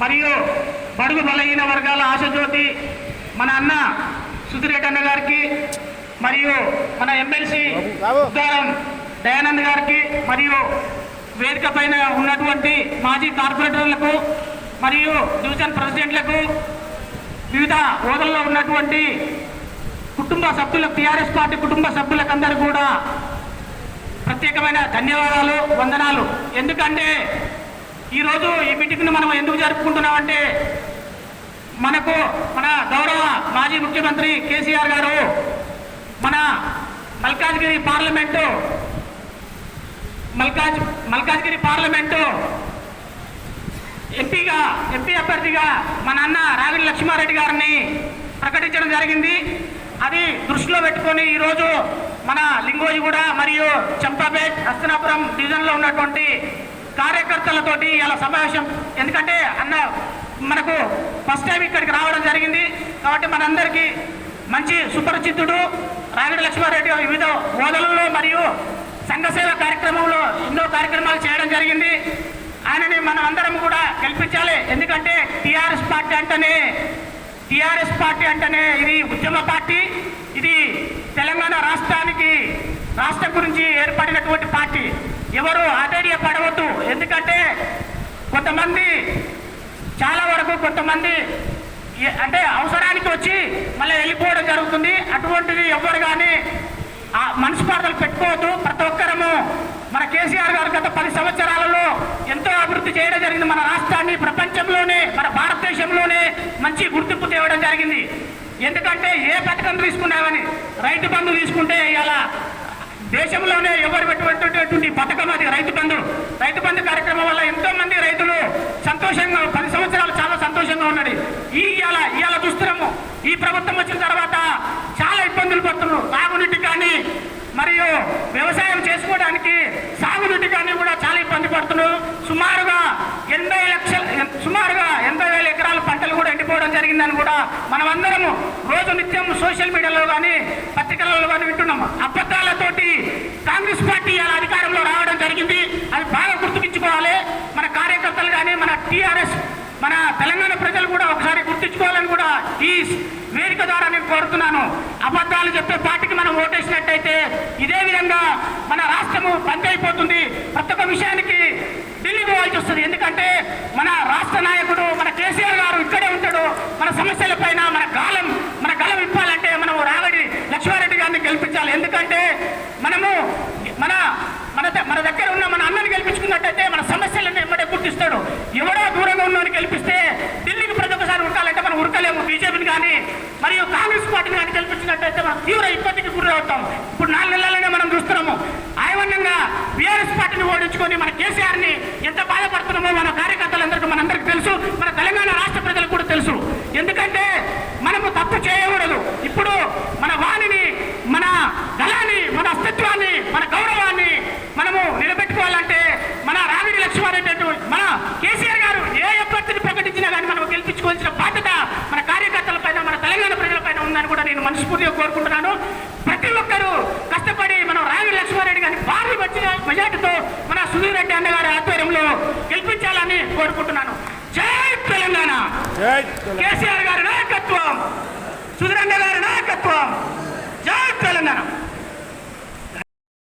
మరియు బడుగు బలహీన వర్గాల ఆశజ్యోతి మన అన్న సుధీరెడ్డి అన్న గారికి, మరియు మన ఎమ్మెల్సీ ఉద్దారం దయానంద్ గారికి, మరియు వేదిక పైన ఉన్నటువంటి మాజీ కార్పొరేటర్లకు మరియు డివిజన్ ప్రెసిడెంట్లకు, వివిధ హోదాల్లో ఉన్నటువంటి కుటుంబ సభ్యులకు, టీఆర్ఎస్ పార్టీ కుటుంబ సభ్యులకు అందరూ కూడా ప్రత్యేకమైన ధన్యవాదాలు, వందనాలు. ఎందుకంటే ఈరోజు ఈ మీటింగ్ను మనం ఎందుకు జరుపుకుంటున్నామంటే, మన గౌరవ మాజీ ముఖ్యమంత్రి కేసీఆర్ గారు మన మల్కాజ్గిరి పార్లమెంటు ఎంపీ అభ్యర్థిగా మన అన్న రాగిడి లక్ష్మారెడ్డి గారిని ప్రకటించడం జరిగింది. అది దృష్టిలో పెట్టుకొని ఈరోజు మన లింగోజిగూడ మరియు చంపాపేట్ హస్తనాపురం డివిజన్లో ఉన్నటువంటి కార్యకర్తలతోటి ఇలా సమావేశం, ఎందుకంటే అన్న మనకు ఫస్ట్ టైం ఇక్కడికి రావడం జరిగింది కాబట్టి మనందరికీ మంచి సుపరిచితుడు రాగిడి లక్ష్మారెడ్డి వివిధ హోదాలలో మరియు సంఘ సేవ కార్యక్రమంలో ఎన్నో కార్యక్రమాలు చేయడం జరిగింది. ఆయనని మనం అందరం కూడా గెలిపించాలి. ఎందుకంటే టీఆర్ఎస్ పార్టీ అంటేనే ఇది ఉద్యమ పార్టీ, ఇది తెలంగాణ రాష్ట్రం గురించి ఏర్పడినటువంటి పార్టీ. ఎవరు ఆధైర్యపడవద్దు. ఎందుకంటే చాలా వరకు కొంతమంది అంటే అవసరానికి వచ్చి మళ్ళీ వెళ్ళిపోవడం జరుగుతుంది. అటువంటిది ఎవరు కానీ మనస్పార్థలు పెట్టుకోవద్దు. ప్రతి ఒక్కరము మన కేసీఆర్ గారు గత 10 సంవత్సరాలలో ఎంతో అభివృద్ధి చేయడం జరిగింది. మన రాష్ట్రాన్ని ప్రపంచంలోనే, మన భారతదేశంలోనే మంచి గుర్తింపు తేవడం జరిగింది. ఎందుకంటే ఏ పథకం తీసుకున్నామని, రైతు బంధు తీసుకుంటే ఇలా దేశంలోనే ఎవరు పెట్టుబడి పథకం అది రైతు బంధు కార్యక్రమం వల్ల ఎంతో మంది రైతులు సంతోషంగా 10 సంవత్సరాలు చాలా సంతోషంగా ఉన్నది. ఇవాళ చూస్తున్నాము, ఈ ప్రభుత్వం వచ్చిన తర్వాత చాలా ఇబ్బందులు పడుతున్నారు. తాగునీటి కానీ మరియు వ్యవసాయం చేసుకోవడానికి సాగునీటి కానీ కూడా చాలా ఇబ్బంది పడుతున్నారు. సుమారుగా 80,000 ఎకరాల పంటలు కూడా ఎండిపోవడం జరిగిందని కూడా మనమందరము రోజు నిత్యం సోషల్ మీడియాలో కానీ పత్రికలలో కానీ వింటున్నాము. అబద్ధాలతోటి కాంగ్రెస్ పార్టీ ఇలా అధికారంలో రావడం జరిగింది. అది బాగా గుర్తుపించుకోవాలి. మన కార్యకర్తలు కానీ, మన టీఆర్ఎస్, మన తెలంగాణ ప్రజలు కూడా ఒకసారి గుర్తించుకోవాలని కూడా ఈ వేదిక ద్వారా నేను కోరుతున్నాను. అబద్ధాలు చెప్పే పార్టీకి మనం ఓటేసినట్టయితే ఇదే విధంగా మన రాష్ట్రము బంద్ అయిపోతుంది. ప్రతి ఒక్క విషయానికి ఢిల్లీ పోవాల్సి వస్తుంది. ఎందుకంటే మన రాష్ట్ర నాయకుడు మన కేసీఆర్ గారు ఇక్కడే ఉంటాడు. మన సమస్యల పైన మన గలం ఇప్పాలంటే మనం రాగిడి లక్ష్మారెడ్డి గారిని గెలిపించాలి. ఎందుకంటే మనము మన దగ్గర ఉన్న మన అన్నని గెలిపించుకున్నట్టయితే మన సమస్యలను ఎమ్మడే గుర్తిస్తాడు. ఎవడో దూరంగా ఉన్నని గెలిపిస్తే ఢిల్లీకి ప్రతి ఒక్కసారి ఉరకాలంటే మనం ఉరకలేము. బీజేపీని కానీ మరియు కాంగ్రెస్ పార్టీని కానీ గెలిపించినట్టయితే మనం తీవ్ర ఇబ్బందికి గురి అవుతాం. ఇప్పుడు 4 నెలలనే మనం చూస్తున్నాము. ఆయవన్యంగా బీఆర్ఎస్ పార్టీని ఓడించుకొని మన కేసీఆర్ని ఎంత బాధపడుతున్నామో మన కార్యకర్తలందరికీ మనందరికీ తెలుసు, మన తెలంగాణ రాష్ట్ర ప్రజలకు కూడా తెలుసు. ఎందుకంటే మనము తప్పు చేయకూడదు. ఇప్పుడు మన వాణిని, మన గలాన్ని, మన అస్తిత్వాన్ని, మన గౌరవాన్ని మనము నిలబెట్టుకోవాలంటే మన రాగిడి లక్ష్మారెడ్డి, మన కేసీఆర్ గారు ఏ అభ్యర్థిని ప్రకటించినా కానీ మనం గెలిపించుకోవాల్సిన బాధ్యత మన కార్యకర్తల పైన, మన తెలంగాణ ప్రజల పైన ఉందని కూడా నేను మనస్ఫూర్తిగా కోరుకుంటున్నాను. ప్రతి ఒక్కరూ కష్టపడి మనం రాగిడి లక్ష్మారెడ్డి గారిని భారీ మెజార్టీతో మన సుధీరెడ్డి అన్న గారి ఆధ్వర్యంలో గెలిపించాలని కోరుకుంటున్నాను. జై తెలంగాణ. కేసీఆర్ గారి నాయకత్వం, సుధీరెడ్డి గారి నాయకత్వం. జై తెలంగాణ.